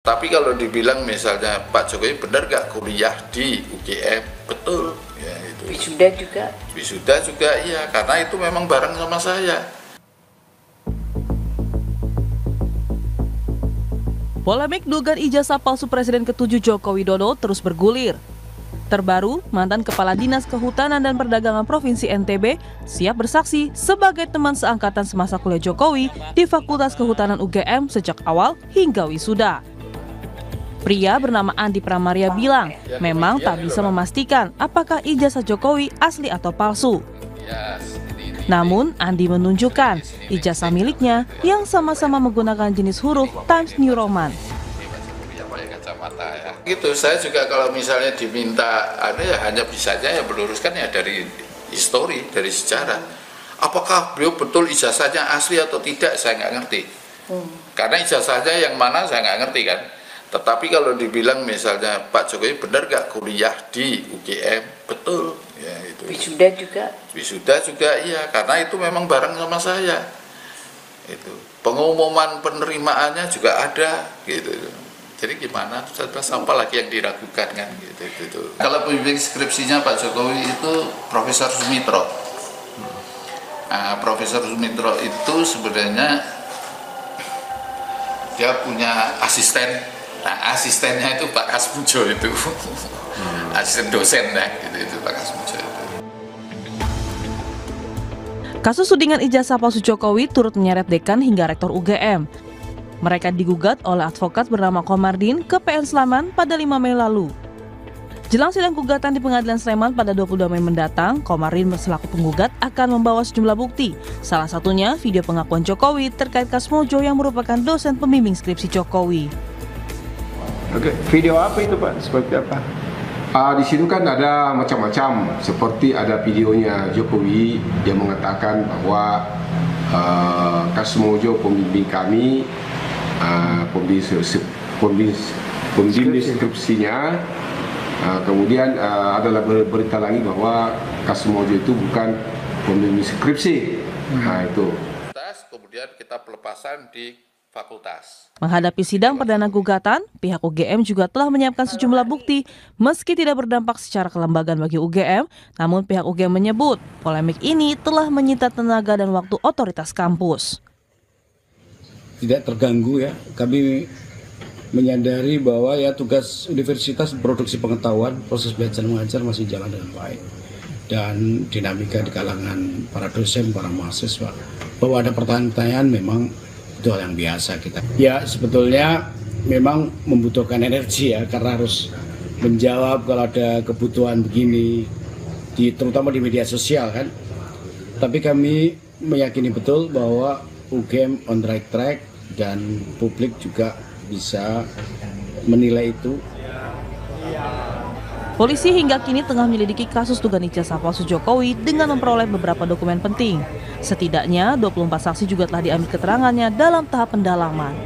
Tapi kalau dibilang misalnya Pak Jokowi benar gak kuliah di UGM, betul. Ya, itu. Wisuda juga? Wisuda juga iya, karena itu memang bareng sama saya. Polemik dugaan ijazah palsu Presiden ke-7 Joko Widodo terus bergulir. Terbaru, mantan Kepala Dinas Kehutanan dan Perdagangan Provinsi NTB siap bersaksi sebagai teman seangkatan semasa kuliah Jokowi di Fakultas Kehutanan UGM sejak awal hingga wisuda. Pria bernama Andi Pramaria bilang memang tak bisa memastikan apakah ijazah Jokowi asli atau palsu. Namun, Andi menunjukkan ijazah miliknya yang sama-sama menggunakan jenis huruf Times New Roman. Gitu, saya juga kalau misalnya diminta, hanya bisanya ya meluruskan ya dari histori, dari sejarah. Apakah beliau betul ijazahnya asli atau tidak, saya nggak ngerti. Karena ijazahnya yang mana saya nggak ngerti kan. Tetapi kalau dibilang misalnya Pak Jokowi benar gak kuliah di UGM, betul. Ya, itu. Wisuda juga? Wisuda juga iya, karena itu memang bareng sama saya. Itu pengumuman penerimaannya juga ada, gitu. Jadi gimana? Apa lagi yang diragukan kan? Gitu. Kalau pembimbing skripsinya Pak Jokowi itu Profesor Sumitro. Nah, Profesor Sumitro itu sebenarnya dia punya asisten. Nah, asistennya itu Pak Kasmujo itu, asisten dosen ya, itu Pak Kasmujo itu. Kasus tudingan ijazah palsu Jokowi turut menyeret dekan hingga rektor UGM. Mereka digugat oleh advokat bernama Komardin ke PN Sleman pada 5 Mei lalu. Jelang sidang gugatan di Pengadilan Sleman pada 22 Mei mendatang, Komardin selaku penggugat akan membawa sejumlah bukti. Salah satunya video pengakuan Jokowi terkait Kasmujo yang merupakan dosen pembimbing skripsi Jokowi. Oke, video apa itu Pak? Seperti apa? Di situ kan ada macam-macam, seperti ada videonya Jokowi yang mengatakan bahwa Kasmujo pembimbing kami, pembimbing skripsinya. Kemudian adalah berita lagi bahwa Kasmujo itu bukan pembimbing skripsi. Nah itu. Kemudian kita pelepasan di fakultas. Menghadapi sidang perdana gugatan, pihak UGM juga telah menyiapkan sejumlah bukti meski tidak berdampak secara kelembagaan bagi UGM, namun pihak UGM menyebut polemik ini telah menyita tenaga dan waktu otoritas kampus. Tidak terganggu ya, kami menyadari bahwa ya tugas universitas produksi pengetahuan, proses belajar mengajar masih jalan dengan baik. Dan dinamika di kalangan para dosen, para mahasiswa, bahwa ada pertanyaan-pertanyaan memang itu hal yang biasa kita. Ya sebetulnya memang membutuhkan energi ya, karena harus menjawab kalau ada kebutuhan begini, terutama di media sosial kan. Tapi kami meyakini betul bahwa UGM on the right track dan publik juga bisa menilai itu. Polisi hingga kini tengah menyelidiki kasus dugaan ijazah palsu Jokowi dengan memperoleh beberapa dokumen penting. Setidaknya 24 saksi juga telah diambil keterangannya dalam tahap pendalaman.